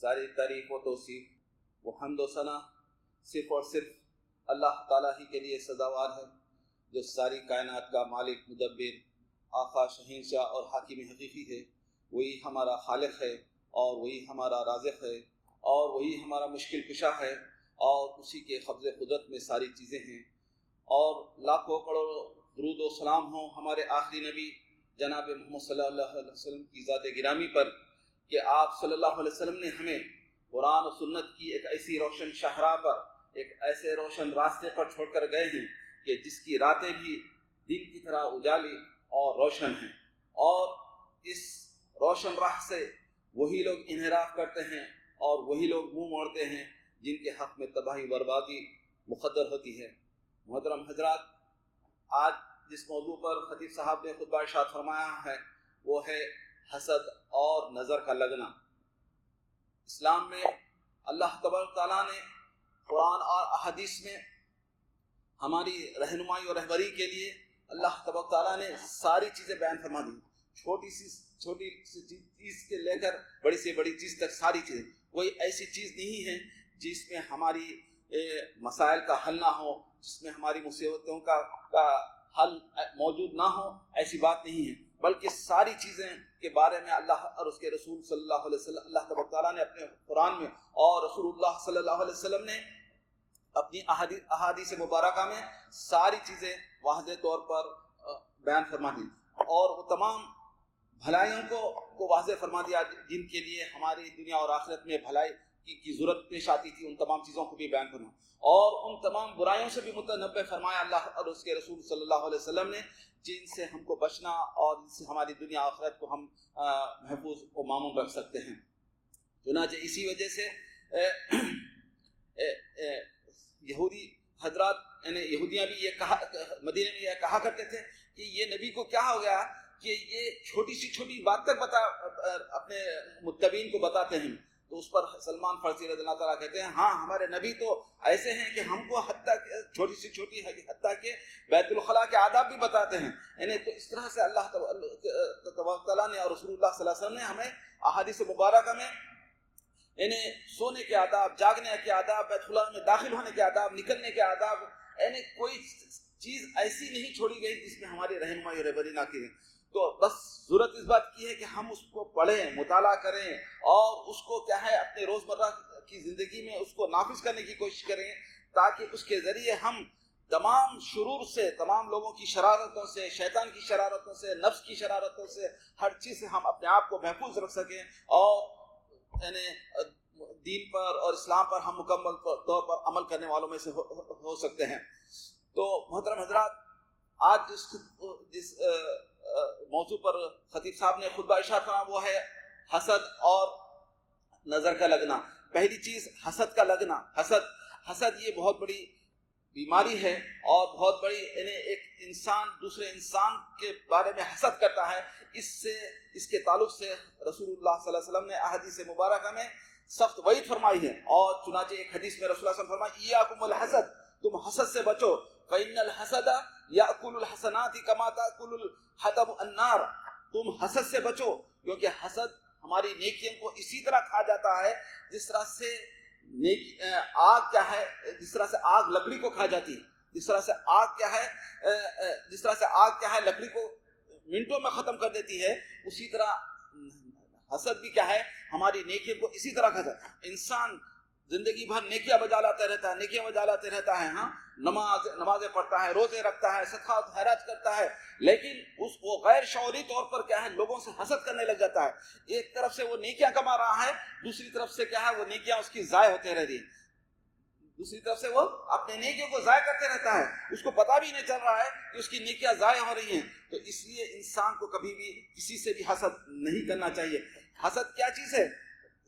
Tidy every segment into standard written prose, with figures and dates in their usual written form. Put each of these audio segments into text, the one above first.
ساری تعریف و توصیف و حمد و ثنا صرف اور صرف اللہ تعالیٰ ہی کے لیے سزاوار ہے، جو ساری کائنات کا مالک، مدبر، آقا، شہنشاہ اور حاکم حقیقی ہے۔ وہی ہمارا خالق ہے اور وہی ہمارا رازق ہے اور وہی ہمارا مشکل کشا ہے، اور اسی کے قبض قدرت میں ساری چیزیں ہیں۔ اور لاکھوں کروڑوں درود و سلام ہوں ہمارے آخری نبی جناب محمد صلی اللہ علیہ وسلم کی ذات گرامی پر، کہ آپ صلی اللہ علیہ وسلم نے ہمیں قرآن و سنت کی ایک ایسی روشن شاہراہ پر، ایک ایسے روشن راستے پر چھوڑ کر گئے ہیں کہ جس کی راتیں بھی دن کی طرح اجالی اور روشن ہیں، اور اس روشن راہ سے وہی لوگ انحراف کرتے ہیں اور وہی لوگ منہ موڑتے ہیں جن کے حق میں تباہی بربادی مقدر ہوتی ہے۔ محترم حضرات، آج جس موضوع پر خطیب صاحب نے خطبہ ارشاد فرمایا ہے وہ ہے حسد اور نظر کا لگنا۔ اسلام میں اللہ تبارک تعالیٰ نے قرآن اور احادیث میں ہماری رہنمائی اور رہبری کے لیے اللہ تبارک تعالیٰ نے ساری چیزیں بیان فرما دی، چھوٹی سی چیز کے لے کر بڑی سے بڑی چیز تک ساری چیزیں۔ کوئی ایسی چیز نہیں ہے جس میں ہماری مسائل کا حل نہ ہو، جس میں ہماری مصیبتوں کا حل موجود نہ ہو، ایسی بات نہیں ہے، بلکہ ساری چیزیں کے بارے میں اللہ اور اس کے رسول صلی اللہ علیہ وسلم، اللہ تبارک تعالیٰ نے اپنے قرآن میں اور رسول اللہ صلی اللہ علیہ وسلم نے اپنی احادیث مبارکہ میں ساری چیزیں واضح طور پر بیان فرما دی، اور وہ تمام بھلائیوں کو واضح فرما دیا جن کے لیے ہماری دنیا اور آخرت میں بھلائی کی ضرورت پیش آتی تھی، ان تمام چیزوں کو بھی بیان کرنا، اور ان تمام برائیوں سے بھی متنبہ فرمایا اللہ اور اس کے رسول صلی اللہ علیہ وسلم نے، جن سے ہم کو بچنا اور جن سے ہماری دنیا آخرت کو ہم محفوظ و مامون رکھ سکتے ہیں۔ چنانچہ اسی وجہ سے یہودی حضرات، یعنی یہودیاں بھی یہ کہا، مدینے میں یہ کہا کرتے تھے کہ یہ نبی کو کیا ہو گیا کہ یہ چھوٹی بات تک اپنے متبعین کو بتاتے ہیں۔ تو اس پر سلمان فارسی رضی اللہ تعالیٰ کہتے ہیں، ہاں ہمارے نبی تو ایسے ہیں کہ ہم کو حتیٰ چھوٹی حتیٰ کہ بیت الخلاء کے آداب بھی بتاتے ہیں۔ یعنی تو اس طرح سے اللہ تبارک تعالیٰ نے اور رسول اللہ صلی اللہ علیہ وسلم نے ہمیں احادیث مبارکہ میں یعنی سونے کے آداب، جاگنے کے آداب، بیت الخلاء میں داخل ہونے کے آداب، نکلنے کے آداب، یعنی کوئی چیز ایسی نہیں چھوڑی گئی جس میں ہماری رہنمائی اور رہبری نہ کی۔ تو بس ضرورت اس بات کی ہے کہ ہم اس کو پڑھیں، مطالعہ کریں، اور اس کو کیا ہے اپنے روزمرہ کی زندگی میں اس کو نافذ کرنے کی کوشش کریں، تاکہ اس کے ذریعے ہم تمام شرور سے، تمام لوگوں کی شرارتوں سے، شیطان کی شرارتوں سے، نفس کی شرارتوں سے، ہر چیز سے ہم اپنے آپ کو محفوظ رکھ سکیں، اور یعنی دین پر اور اسلام پر ہم مکمل طور پر عمل کرنے والوں میں سے ہو سکتے ہیں۔ تو محترم حضرات، آج جس موضوع پر خطیب صاحب نے خطبہ ارشاد فرمایا وہ ہے حسد اور نظر کا لگنا۔ پہلی چیز حسد کا لگنا۔ حسد یہ بہت بڑی بیماری ہے اور بہت بڑی، یعنی ایک انسان دوسرے انسان کے بارے میں حسد کرتا ہے، اس کے تعلق سے رسول اللہ صلی اللہ علیہ وسلم نے احادیث مبارکہ میں سخت وعید فرمائی ہے، اور چنانچہ ایک حدیث میں رسول اللہ صلی اللہ علیہ وسلم فرمایا ایاکم الحسد، تم حسد سے بچو، فإن الحسد یأکل الحسنات کما تأکل الحطب النار، تم حسد سے بچو کیونکہ حسد ہماری نیکیوں کو اسی طرح کھا جاتا ہے جس طرح سے آگ کیا ہے، جس طرح سے آگ لکڑی کو کھا جاتی ہے، جس طرح سے آگ کیا ہے لکڑی کو منٹوں میں ختم کر دیتی ہے، اسی طرح حسد بھی کیا ہے ہماری نیکیوں کو اسی طرح کھاتا ہے۔ انسان زندگی بھر نیکیاں بجا لاتے رہتا ہے، ہاں نمازیں پڑھتا ہے، روزے رکھتا ہے، صدقہ خیرات کرتا ہے، لیکن وہ غیر شعوری طور پر کیا ہے لوگوں سے حسد کرنے لگ جاتا ہے۔ ایک طرف سے وہ نیکیاں کما رہا ہے، دوسری طرف سے کیا ہے وہ نیکیاں اس کی ضائع ہوتے رہ رہی ہیں، دوسری طرف سے وہ اپنے نیکیوں کو ضائع کرتے رہتا ہے، اس کو پتہ بھی نہیں چل رہا ہے کہ اس کی نیکیاں ضائع ہو رہی ہیں۔ تو اس لیے انسان کو کبھی بھی کسی سے بھی حسد نہیں کرنا چاہیے۔ حسد کیا چیز ہے؟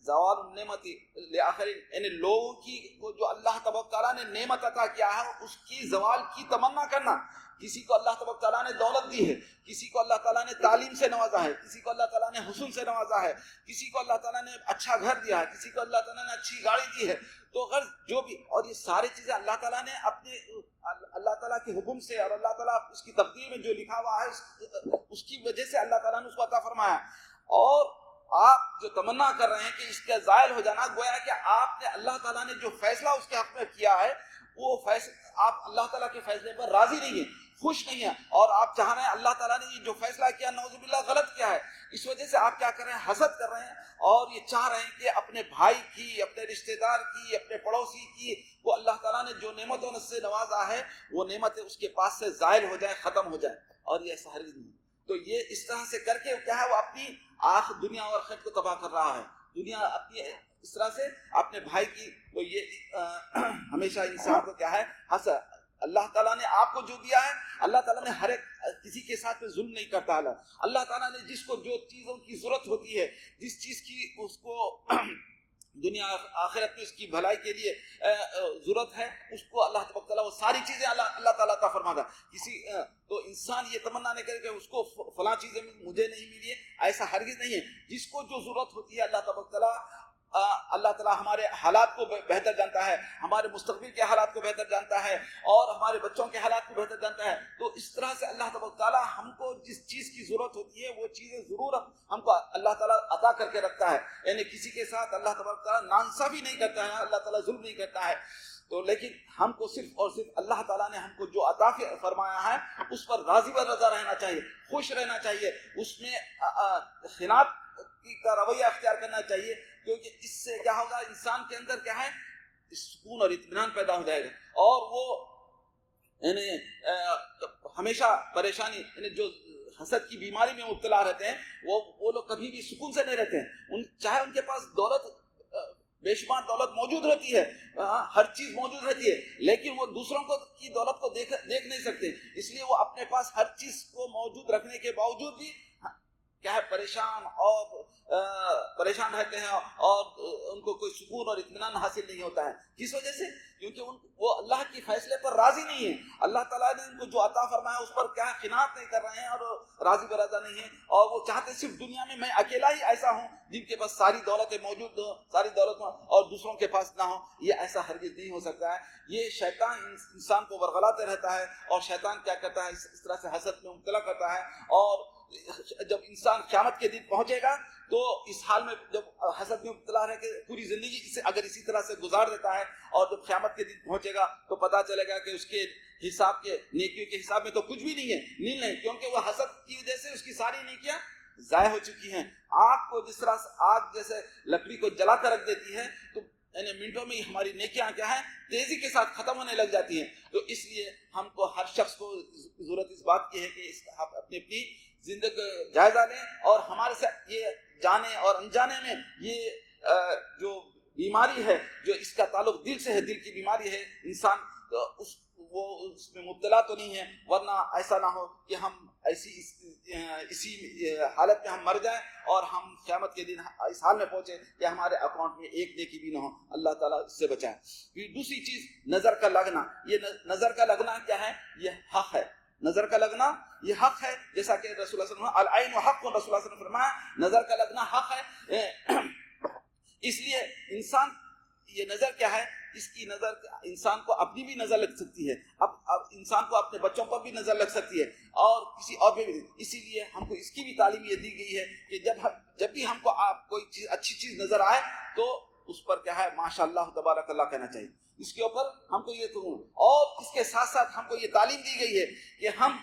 زوال النعمت لآخرین، یعنی لوگوں کی جو اللہ تبارک تعالیٰ نے نعمت عطا کیا ہے اس کی زوال کی تمنا کرنا۔ کسی کو اللہ تبارک تعالیٰ نے دولت دی ہے، کسی کو اللہ تعالیٰ نے تعلیم سے نوازا ہے، کسی کو اللہ تعالیٰ نے حسن سے نوازا ہے، کسی کو اللہ تعالیٰ نے اچھا گھر دیا ہے، کسی کو اللہ تعالیٰ نے اچھی گاڑی دی ہے، تو غرض جو بھی، اور یہ ساری چیزیں اللہ تعالیٰ نے اپنے اللہ تعالیٰ کے حکم سے اور اللہ تعالیٰ اس کی تقدیر میں جو لکھا ہوا ہے اس کی وجہ سے اللہ تعالیٰ نے اس کو عطا فرمایا۔ اور آپ جو تمنا کر رہے ہیں کہ اس کا زائل ہو جانا، گویا کہ آپ نے اللہ تعالیٰ نے جو فیصلہ اس کے حق میں کیا ہے وہ فیصلہ آپ اللہ تعالیٰ کے فیصلے پر راضی نہیں ہیں، خوش نہیں ہیں، اور آپ چاہ رہے ہیں اللہ تعالیٰ نے یہ جو فیصلہ کیا نعوذ باللہ غلط کیا ہے، اس وجہ سے آپ کیا کر رہے ہیں، حسد کر رہے ہیں اور یہ چاہ رہے ہیں کہ اپنے بھائی کی، اپنے رشتہ دار کی، اپنے پڑوسی کی وہ اللہ تعالیٰ نے جو نعمتوں سے نوازا ہے وہ نعمتیں اس کے پاس سے زائل ہو جائیں، ختم ہو جائیں، اور یہ ایسا ہرگز نہیں۔ تو یہ اس طرح سے کر کے کیا ہے، وہ اپنی دنیا اور آخرت کو تباہ کر رہا ہے، دنیا اپنی اس طرح سے اپنے بھائی کی، تو یہ ہمیشہ انسان کو کیا ہے حسد۔ اللہ تعالیٰ نے آپ کو جو دیا ہے، اللہ تعالیٰ نے ہر ایک کسی کے ساتھ میں ظلم نہیں کرتا ہے، اللہ تعالیٰ نے جس کو جو چیزوں کی ضرورت ہوتی ہے، جس چیز کی اس کو دنیا آخرت میں اس کی بھلائی کے لیے ضرورت ہے، اس کو اللہ تبارک تعالیٰ وہ ساری چیزیں اللہ تعالیٰ عطا فرماتا ہے۔ کسی تو انسان یہ تمنا نہیں کرے کہ اس کو فلاں چیزیں مجھے نہیں ملی ہے، ایسا ہرگز نہیں ہے۔ جس کو جو ضرورت ہوتی ہے اللہ تعالیٰ ہمارے حالات کو بہتر جانتا ہے، ہمارے مستقبل کے حالات کو بہتر جانتا ہے، اور ہمارے بچوں کے حالات کو بہتر جانتا ہے۔ تو اس طرح سے اللہ تبارک تعالیٰ ہم کو جس چیز کی ضرورت ہوتی ہے وہ چیزیں ضرور ہم کو اللہ تعالیٰ عطا کر کے رکھتا ہے، یعنی کسی کے ساتھ اللہ تبارک تعالیٰ ناانصافی نہیں کرتا ہے، اللہ تعالیٰ ظلم نہیں کرتا ہے۔ تو لیکن ہم کو صرف اور صرف اللہ تعالیٰ نے ہم کو جو عطا فرمایا ہے اس پر راضی و رضا رہنا چاہیے، خوش رہنا چاہیے، اس میں خناعت کا رویہ اختیار کرنا چاہیے، کیونکہ اس سے کیا ہوگا، انسان کے اندر کیا ہے سکون اور اطمینان پیدا ہو جائے گا، اور وہ یعنی ہمیشہ پریشانی، یعنی جو حسد کی بیماری میں مبتلا رہتے ہیں وہ لوگ کبھی بھی سکون سے نہیں رہتے ہیں، چاہے ان کے پاس دولت بے شمار دولت موجود رہتی ہے، ہر چیز موجود رہتی ہے، لیکن وہ دوسروں کو کی دولت کو دیکھ نہیں سکتے، اس لیے وہ اپنے پاس ہر چیز کو موجود رکھنے کے باوجود بھی کیا ہے پریشان رہتے ہیں، اور ان کو کوئی سکون اور اطمینان حاصل نہیں ہوتا ہے۔ کس وجہ سے؟ کیونکہ وہ اللہ کے فیصلے پر راضی نہیں ہے، اللہ تعالیٰ نے ان کو جو عطا فرمایا اس پر کیا قناعت نہیں کر رہے ہیں اور راضی برضا نہیں ہیں، اور وہ چاہتے صرف دنیا میں میں اکیلا ہی ایسا ہوں جن کے پاس ساری دولتیں موجود ہوں، ساری دولت اور دوسروں کے پاس نہ ہو۔ یہ ایسا ہرگز نہیں ہو سکتا ہے۔ یہ شیطان انسان کو ورغلاتے رہتا ہے، اور شیطان کیا کرتا ہے، اس طرح سے حسد میں مبتلا کرتا ہے، اور جب انسان قیامت کے دن پہنچے گا تو اس حال میں جب حسد میں مبتلا رہ کے پوری زندگی سے اگر اسی طرح سے گزار دیتا ہے، اور جب قیامت کے دن پہنچے گا تو پتا چلے گا کہ اس کے حساب کے نیکیوں کے حساب میں تو کچھ بھی نہیں ہے، نیل ہے، کیونکہ وہ حسد کی وجہ سے اس کی ساری نیکیاں ضائع ہو چکی ہیں۔ آگ کو جس طرح سے آگ جیسے لکڑی کو جلا کر رکھ دیتی ہے، تو یعنی منٹوں میں ہی ہماری نیکیاں کیا ہے تیزی کے ساتھ ختم ہونے لگ جاتی ہیں۔ تو اس لیے ہم کو ہر شخص کو ضرورت اس بات کی ہے کہ اپنی زندگی جائزہ لیں، اور ہمارے ساتھ یہ جانے اور انجانے میں یہ جو بیماری ہے، جو اس کا تعلق دل سے ہے، دل کی بیماری ہے، انسان اس میں مبتلا تو نہیں ہے، ورنہ ایسا نہ ہو کہ ہم اسی حالت میں ہم مر جائیں اور ہم قیامت کے دن اس حال میں پہنچے کہ ہمارے اکاؤنٹ میں ایک نیکی بھی نہ ہو۔ اللہ تعالیٰ اس سے بچائے۔ پھر دوسری چیز نظر کا لگنا۔ یہ نظر کا لگنا کیا ہے؟ یہ حق ہے، نظر کا لگنا یہ حق ہے، جیسا کہ رسول اللہ صلی اللہ علیہ وسلم العین حق، رسول اللہ صلی اللہ علیہ وسلم نے فرمایا نظر کا لگنا حق ہے۔ اس لیے انسان یہ نظر کیا ہے، اس کی نظر انسان کو اپنی بھی نظر لگ سکتی ہے، اب انسان کو اپنے بچوں پر بھی نظر لگ سکتی ہے، اور کسی اور پہ بھی۔ اسی لیے ہم کو اس کی بھی تعلیم یہ دی گئی ہے کہ جب بھی ہم کو کوئی چیز اچھی چیز نظر آئے تو اس پر کیا ہے ماشاء اللہ تبارک اللہ کہنا چاہیے، اس کے اوپر ہم کو یہ تو، اور اس کے ساتھ ساتھ ہم کو یہ تعلیم دی گئی ہے کہ ہم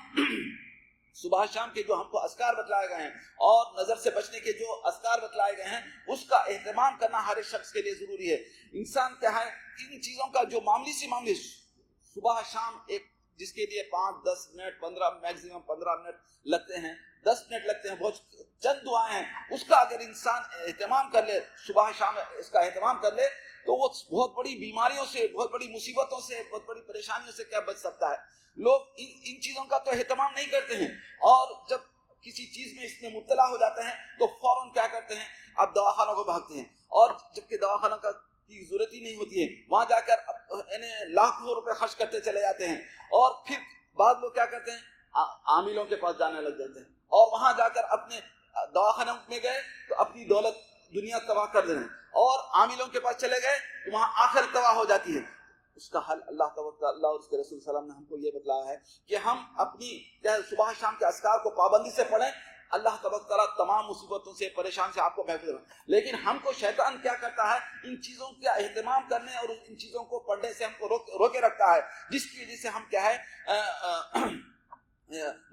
صبح شام کے جو ہم کو اذکار بتلائے گئے ہیں اور نظر سے بچنے کے جو اذکار بتلائے گئے ہیں اس کا اہتمام کرنا ہر ایک شخص کے لیے ضروری ہے۔ انسان کیا ہے ان چیزوں کا جو معمولی سی معاملی صبح شام ایک جس کے لیے 5-10 منٹ 15 میکسیمم 15 منٹ لگتے ہیں، 10 منٹ لگتے ہیں، بہت چند دعائیں ہیں، اس کا اگر انسان اہتمام کر لے، صبح شام اس کا اہتمام کر لے تو وہ بہت بڑی بیماریوں سے، بہت بڑی مصیبتوں سے، بہت بڑی پریشانیوں سے کیا بچ سکتا ہے۔ لوگ ان چیزوں کا تو اہتمام نہیں کرتے ہیں، اور جب کسی چیز میں اس میں مبتلا ہو جاتے ہیں تو فوراً کیا کرتے ہیں، اب دواخانوں کو بھاگتے ہیں، اور جبکہ دواخانوں کی ضرورت ہی نہیں ہوتی ہے، وہاں جا کر لاکھوں روپے خرچ کرتے چلے جاتے ہیں، اور پھر بعض لوگ کیا کرتے ہیں عاملوں کے پاس جانے لگ جاتے ہیں، اور وہاں جا کر اپنے دواخانوں میں گئے تو اپنی دولت دنیا تباہ کر دے رہے ہیں، اور عاملوں کے پاس چلے گئے تو وہاں آخر تباہ ہو جاتی ہے۔ اس کا حل اللہ اور اس کے رسول صلی اللہ علیہ وسلم نے ہم کو یہ بتلایا ہے کہ ہم اپنی صبح شام کے اذکار کو پابندی سے پڑھیں، اللہ تبارک تعالیٰ تمام مصیبتوں سے پریشان سے آپ کو محفوظ رکھے. لیکن ہم کو شیطان کیا کرتا ہے, ان چیزوں کا اہتمام کرنے اور ان چیزوں کو پڑھنے سے ہم کو روکے رکھتا ہے, جس کی وجہ سے ہم کیا ہے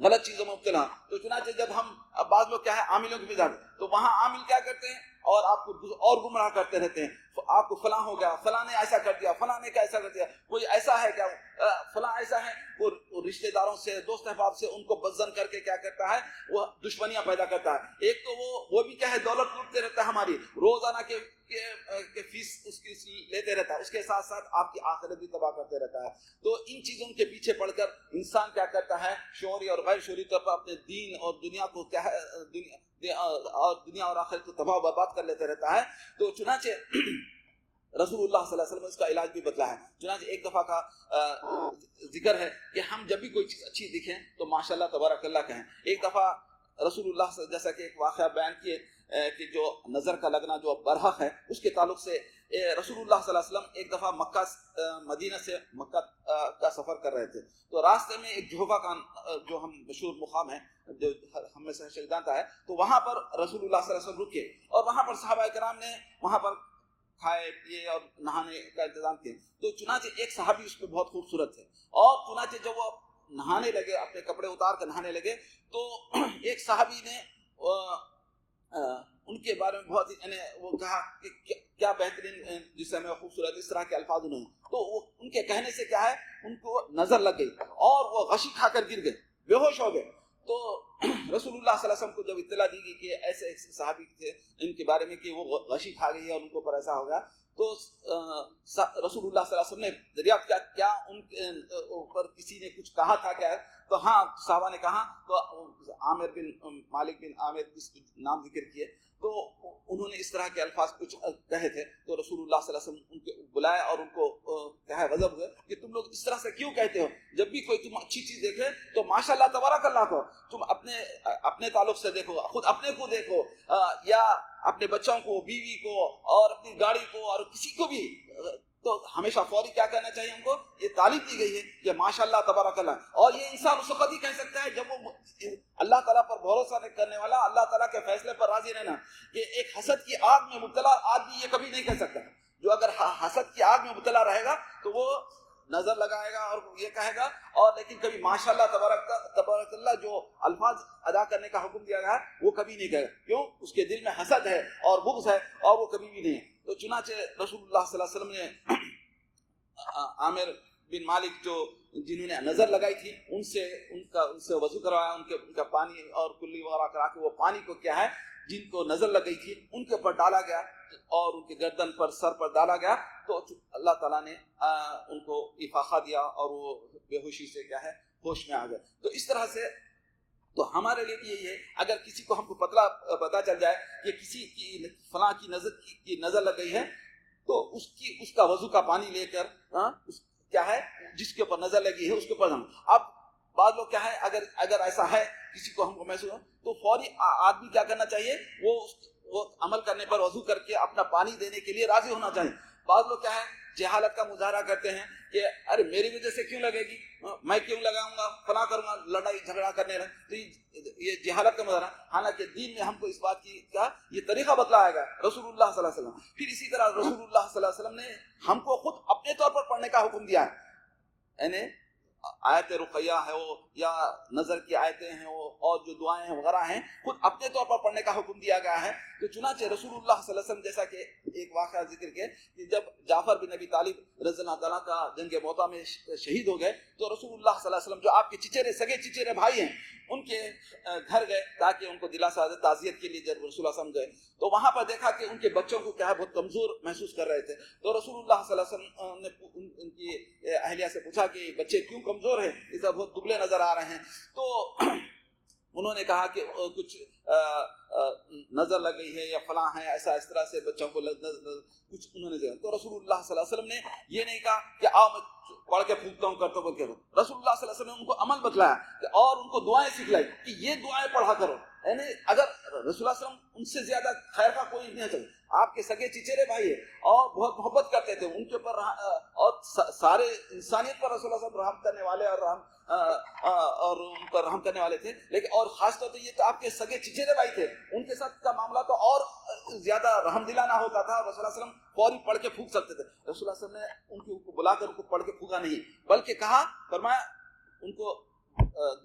غلط چیزوں میں مبتلا. تو چنانچہ جب ہم اب بعض لوگ کیا ہے عاملوں کے مزاج, تو وہاں عامل کیا کرتے ہیں اور آپ کو اور گمراہ کرتے رہتے ہیں. آپ کو فلاں ہو گیا, فلاں نے ایسا کر دیا, فلاں نے ایسا کر دیا, کوئی ایسا ہے کیا, فلاں ایسا ہے. وہ رشتہ داروں سے, دوست احباب سے ان کو بدظن کر کے کیا کرتا ہے, وہ دشمنیاں پیدا کرتا ہے. ایک تو وہ بھی کیا ہے دولت لوٹتے رہتا ہے ہماری, روزانہ کے فیس اس کی لیتے رہتا ہے, اس کے ساتھ ساتھ آپ کی آخرت بھی تباہ کرتے رہتا ہے. تو ان چیزوں کے پیچھے پڑ کر انسان کیا کرتا ہے, شعوری اور غیر شعوری طور پر اپنے دین اور دنیا کو کیا ہے دنیا اور آخرت کو تباہ و برباد کر لیتے رہتا ہے. تو چنانچہ رسول اللہ صلی اللہ علیہ وسلم نے اس کا علاج بھی بتلا ہے. چنانچہ ایک دفعہ کا ذکر ہے کہ ہم جب بھی کوئی چیز اچھی دکھیں تو ماشاءاللہ تبارک اللہ کہیں. ایک دفعہ رسول اللہ جیسا کہ ایک واقعہ بیان کیے کہ جو نظر کا لگنا جو برحق ہے, اس کے تعلق سے رسول اللہ صلی اللہ علیہ وسلم ایک دفعہ مدینہ سے مکہ کا سفر کر رہے تھے. تو راستے میں ایک جوہفہ کا جو ہم مشہور مقام ہے, جو ہم میں سے شخص جانتا ہے, تو وہاں پر رسول اللہ صلی اللہ علیہ وسلم رکے اور وہاں پر صحابہ کرام نے وہاں پر کھائے پیے اور نہانے کا انتظام کیا. تو چنانچہ ایک صحابی اس میں بہت خوبصورت ہے, اور چنانچہ جب وہ نہانے لگے, اپنے کپڑے اتار کر نہانے لگے, تو ایک صحابی نے ان کے بارے میں بہت وہ کہا کہ کیا بہترین جسم ہے, خوبصورت, اس طرح کے الفاظ انہوں نے. تو وہ ان کے کہنے سے کیا ہے, ان کو نظر لگ گئی اور وہ غشی کھا کر گر گئے, بے ہوش ہو گئے. تو رسول اللہ صلی اللہ علیہ وسلم کو جب اطلاع دی گئی کہ ایسے ایک صحابی تھے ان کے بارے میں کہ وہ غشی کھا گئی ہے اور ان کو پر ایسا ہوگا, تو رسول اللہ صلی اللہ علیہ وسلم نے دریافت کیا کیا ان کے اوپر کسی نے کچھ کہا تھا کیا, تو ہاں صحابہ نے کہا. تو عامر بن مالک بن عامر اس نام ذکر کیے, تو انہوں نے اس طرح کے الفاظ کچھ کہے تھے. تو رسول اللہ صلی اللہ علیہ وسلم ان کو بلائے اور ان کو کہا غضب ہوئے کہ تم لوگ اس طرح سے کیوں کہتے ہو, جب بھی کوئی تم اچھی چیز دیکھے تو ماشاءاللہ تبارک اللہ کو, تم اپنے تعلق سے دیکھو, خود اپنے کو دیکھو, یا اپنے بچوں کو, بیوی کو, اور اپنی گاڑی کو, اور کسی کو بھی. تو ہمیشہ فوری کیا کہنا چاہیے ہم کو, یہ تعلیم دی گئی ہے کہ ماشاءاللہ تبارک اللہ. اور یہ انسان اس وقت ہی کہہ سکتا ہے جب وہ اللہ تعالیٰ پر بھروسہ نہیں کرنے والا, اللہ تعالیٰ کے فیصلے پر راضی رہنا. کہ ایک حسد کی آگ میں مبتلا آدمی یہ کبھی نہیں کہہ سکتا. جو اگر حسد کی آگ میں مبتلا رہے گا تو وہ نظر لگائے گا اور یہ کہے گا, اور لیکن کبھی ماشاءاللہ تبارک اللہ جو الفاظ ادا کرنے کا حکم دیا گیا ہے وہ کبھی نہیں کہے گا. کیوں؟ اس کے دل میں حسد ہے اور بغض ہے, اور وہ کبھی بھی نہیں ہے. تو چنانچہ رسول اللہ صلی اللہ علیہ وسلم نے عامر بن مالک جو جنہوں نے نظر لگائی تھی ان سے وضو کروایا, ان کا پانی اور کلی وغیرہ کرا کے وہ پانی کو کیا ہے جن کو نظر لگ گئی تھی ان کے اوپر ڈالا گیا اور ان کے گردن پر, سر پر ڈالا گیا. تو اللہ تعالیٰ نے ان کو افاقہ دیا اور وہ بے ہوشی سے کیا ہے ہوش میں آ گئے. تو اس طرح سے تو ہمارے لیے بھی یہی ہے, اگر کسی کو ہم کو پتہ چل جائے کہ کسی کی فلاں کی نظر لگ گئی ہے, تو اس کا وضو کا پانی لے کر کیا ہے جس کے اوپر نظر لگی ہے اس کے اوپر. اب بعض لوگ کیا ہے اگر ایسا ہے کسی کو ہم کو محسوس ہو تو فوری آدمی کیا کرنا چاہیے, وہ عمل کرنے پر وضو کر کے اپنا پانی دینے کے لیے راضی ہونا چاہیے. بعض لوگ کیا ہے جہالت کا مظاہرہ کرتے ہیں کہ ارے میری وجہ سے کیوں لگے گی, میں کیوں لگاؤں گا, فلاں کروں گا, لڑائی جھگڑا کرنے لگے. تو یہ جہالت کا مظاہرہ. حالانکہ دین میں ہم کو اس بات کی کیا یہ طریقہ بتلایا گیا رسول اللہ صلی اللہ علیہ وسلم. پھر اسی طرح رسول اللہ صلی اللہ علیہ وسلم نے ہم کو خود اپنے طور پر پڑھنے کا حکم دیا ہے. یعنی آیت رقیہ ہے وہ, یا نظر کی آیتیں ہیں وہ, اور جو دعائیں ہیں وغیرہ ہیں, خود اپنے طور پر پڑھنے کا حکم دیا گیا ہے. تو چنانچہ رسول اللہ صلی اللہ علیہ وسلم جیسا کہ ایک واقعہ ذکر کے کہ جب جعفر بن ابی طالب رضی اللہ تعالیٰ کا جنگ موطا میں شہید ہو گئے, تو رسول اللہ صلی اللہ علیہ وسلم جو آپ کے سگے چچیرے بھائی ہیں ان کے گھر گئے تاکہ ان کو دلاسا دے, تعزیت کے لیے. جب رسول اللہ صلی اللہ علیہ وسلم گئے تو وہاں پر دیکھا کہ ان کے بچوں کو کیا ہے بہت کمزور محسوس کر رہے تھے. تو رسول اللہ صلی اللہ علیہ وسلم نے ان کی اہلیہ سے پوچھا کہ بچے کیوں کمزور ہیں, اس طرح بہت دبلے نظر آ رہے ہیں. تو انہوں نے کہا کہ کچھ نظر لگ گئی ہے یا فلاں ہے, ایسا اس طرح سے بچوں کو کچھ انہوں نے دیکھا. تو رسول اللہ صلی اللہ علیہ وسلم نے یہ نہیں کہا کہ آؤ میں پڑھ کے پھونکتا ہوں کرتا ہوں. رسول اللہ صلی اللہ علیہ وسلم نے ان کو عمل بتلایا اور ان کو دعائیں سکھلائی کہ یہ دعائیں پڑھا کرو. یعنی اگر رسول اللہ صلی اللہ علیہ وسلم ان سے زیادہ خیر کا کوئی نہیں چاہیے. آپ کے سگے چچیرے بھائی ہیں اور بہت محبت کرتے تھے ان کے اوپر، اور سارے انسانیت پر رسول اللہ صلی اللہ علیہ وسلم رحم کرنے والے اور ان پر رحم کرنے والے تھے، لیکن اور خاص طور پہ یہ تو آپ کے سگے چچیرے بھائی تھے، ان کے ساتھ کا معاملہ تو اور زیادہ رحم دلانہ ہوتا تھا. رسول اللہ صلی اللہ علیہ وسلم فوری پڑھ کے پھونک سکتے تھے. رسول اللہ صلی اللہ علیہ وسلم نے ان کو بلا کر ان کو پڑھ کے پھونکا نہیں، بلکہ کہا، فرمایا ان کو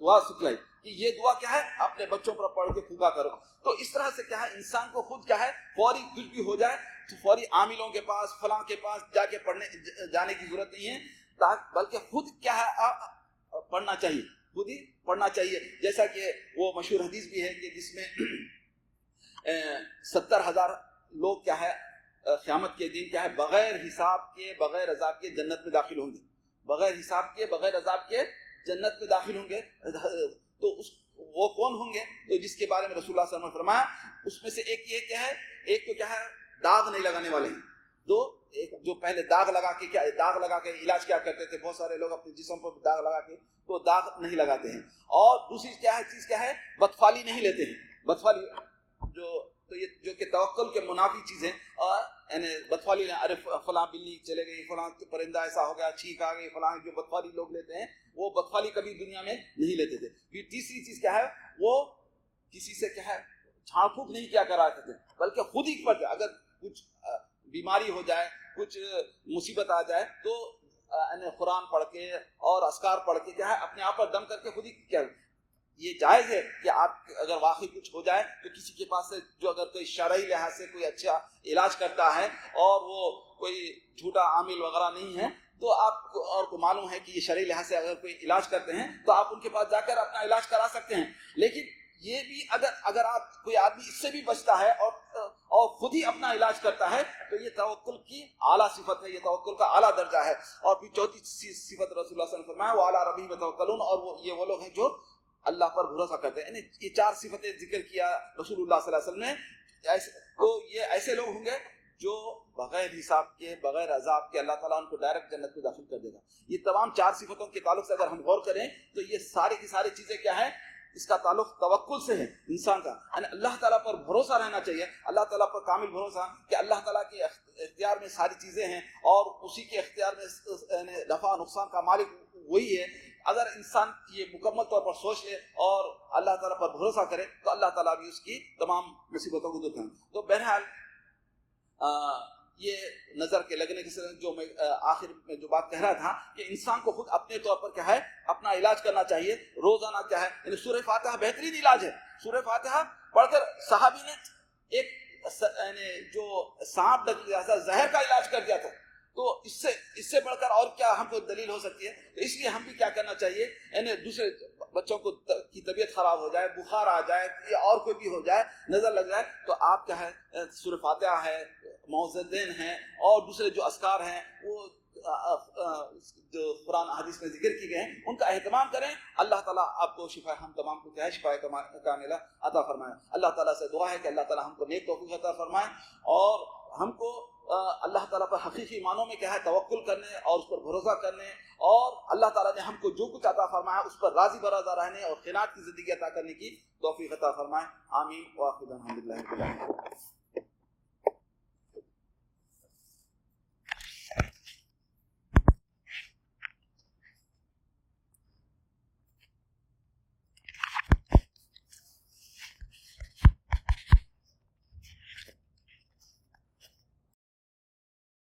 دعا سکھلائی کہ یہ دعا کیا ہے، اپنے بچوں پر پڑھ کے پھونکا کرو. تو اس طرح سے کیا ہے انسان کو خود کیا ہے فوری کچھ بھی ہو جائے تو فوری عاملوں کے پاس فلاں کے پاس جا کے جانے کی ضرورت نہیں ہے، بلکہ خود کیا ہے پڑھنا چاہیے، خود ہی پڑھنا چاہیے. جیسا کہ وہ مشہور حدیث بھی ہے کہ جس میں 70,000 لوگ کیا ہے قیامت کے دن کیا ہے بغیر حساب کے بغیر عذاب کے جنت میں داخل ہوں گے، بغیر حساب کے بغیر عذاب کے جنت میں داخل ہوں گے. تو وہ کون ہوں گے؟ تو جس کے بارے میں رسول اللہ صلی اللہ علیہ وسلم نے فرمایا اس میں سے ایک یہ کیا ہے، ایک تو کیا ہے داغ نہیں لگانے والے ہیں، دو ایک جو پہلے داغ لگا کے کیا داغ لگا کے علاج کیا کرتے تھے، بہت سارے لوگ اپنے جسم پر داغ لگا کے تو داغ نہیں لگاتے ہیں. اور دوسری کیا ہے چیز کیا ہے بدفعلی نہیں لیتے ہیں. بدفعلی تو یہ جو کہ توکل کے منافی چیزیں، اور یعنی بدفعلی ارے فلاں بلی چلے گئی، فلاں پرندہ ایسا ہو گیا، چھینک آ گئی، فلاں جو بدفعلی لوگ لیتے ہیں وہ بدفعلی کبھی دنیا میں نہیں لیتے تھے. پھر تیسری چیز کیا ہے وہ کسی سے کیا ہے جھاڑ پھونک نہیں کیا کراتے تھے، بلکہ خود ہی پر اگر کچھ بیماری ہو جائے کچھ مصیبت آ جائے تو قرآن پڑھ کے اور اذکار پڑھ کے کیا ہے اپنے آپ پر دم کر کے خود ہی کیا. یہ جائز ہے کہ آپ اگر واقعی کچھ ہو جائے تو کسی کے پاس سے جو اگر کوئی شرعی لحاظ سے کوئی اچھا علاج کرتا ہے اور وہ کوئی جھوٹا عامل وغیرہ نہیں ہے تو آپ اور کو معلوم ہے کہ یہ شرعی لحاظ سے اگر کوئی علاج کرتے ہیں تو آپ ان کے پاس جا کر اپنا علاج کرا سکتے ہیں. لیکن یہ بھی اگر آپ کوئی آدمی اس سے بھی بچتا ہے اور خود ہی اپنا علاج کرتا ہے تو یہ توکل کی اعلیٰ صفت ہے، یہ توکل کا اعلیٰ درجہ ہے. اور پھر چوتھی صفت رسول اللہ صلی اللہ علیہ وسلم نے فرمایا وہ اعلیٰ ربی یتوکلون، اور یہ وہ لوگ ہیں جو اللہ پر بھروسہ کرتے ہیں. یعنی یہ چار صفتیں ذکر کیا رسول اللہ صلی اللہ علیہ وسلم نے. تو یہ ایسے لوگ ہوں گے جو بغیر حساب کے بغیر عذاب کے اللہ تعالیٰ ان کو ڈائریکٹ جنت میں داخل کر دے گا. یہ تمام چار صفتوں کے تعلق سے اگر ہم غور کریں تو یہ ساری کی ساری چیزیں کیا ہے اس کا تعلق توکل سے ہے انسان کا. یعنی اللہ تعالیٰ پر بھروسہ رہنا چاہیے، اللہ تعالیٰ پر کامل بھروسہ کہ اللہ تعالیٰ کے اختیار میں ساری چیزیں ہیں اور اسی کے اختیار میں نفع نقصان کا مالک وہی ہے. اگر انسان یہ مکمل طور پر سوچ لے اور اللہ تعالیٰ پر بھروسہ کرے تو اللہ تعالیٰ بھی اس کی تمام مصیبتوں کو دور کریں. تو بہرحال یہ نظر کے لگنے کے جو میں آخر میں جو بات کہہ رہا تھا کہ انسان کو خود اپنے طور پر کیا ہے اپنا علاج کرنا چاہیے روزانہ. کیا ہے یعنی سورہ فاتحہ بہترین علاج ہے. سورہ فاتحہ پڑھ کر صحابی نے ایک جو سانپ ڈس لیا تھا زہر کا علاج کر دیا تھا، تو اس سے بڑھ کر اور کیا ہم کو دلیل ہو سکتی ہے. تو اس لیے ہم بھی کیا کرنا چاہیے، یعنی دوسرے بچوں کو کی طبیعت خراب ہو جائے، بخار آ جائے یا اور کوئی بھی ہو جائے، نظر لگ جائے، تو آپ کیا ہے سورہ فاتحہ ہے، معوذتین ہیں اور دوسرے جو اذکار ہیں وہ جو قرآن حدیث میں ذکر کی گئے ہیں ان کا اہتمام کریں. اللہ تعالیٰ آپ کو شفا، ہم تمام کو کیا ہے شفا کاملہ عطا فرمائے. اللہ تعالیٰ سے دعا ہے کہ اللہ تعالیٰ ہم کو نیک توفیق عطا فرمائے اور ہم کو اللہ تعالیٰ پر حقیقی معنوں میں کیا ہے توکل کرنے اور اس پر بھروسہ کرنے، اور اللہ تعالیٰ نے ہم کو جو کچھ عطا فرمایا اس پر راضی برضا رہنے اور قناعت کی زندگی عطا کرنے کی توفیق عطا فرمائے. آمین. وآخر دعوانا الحمدللہ رب العالمین.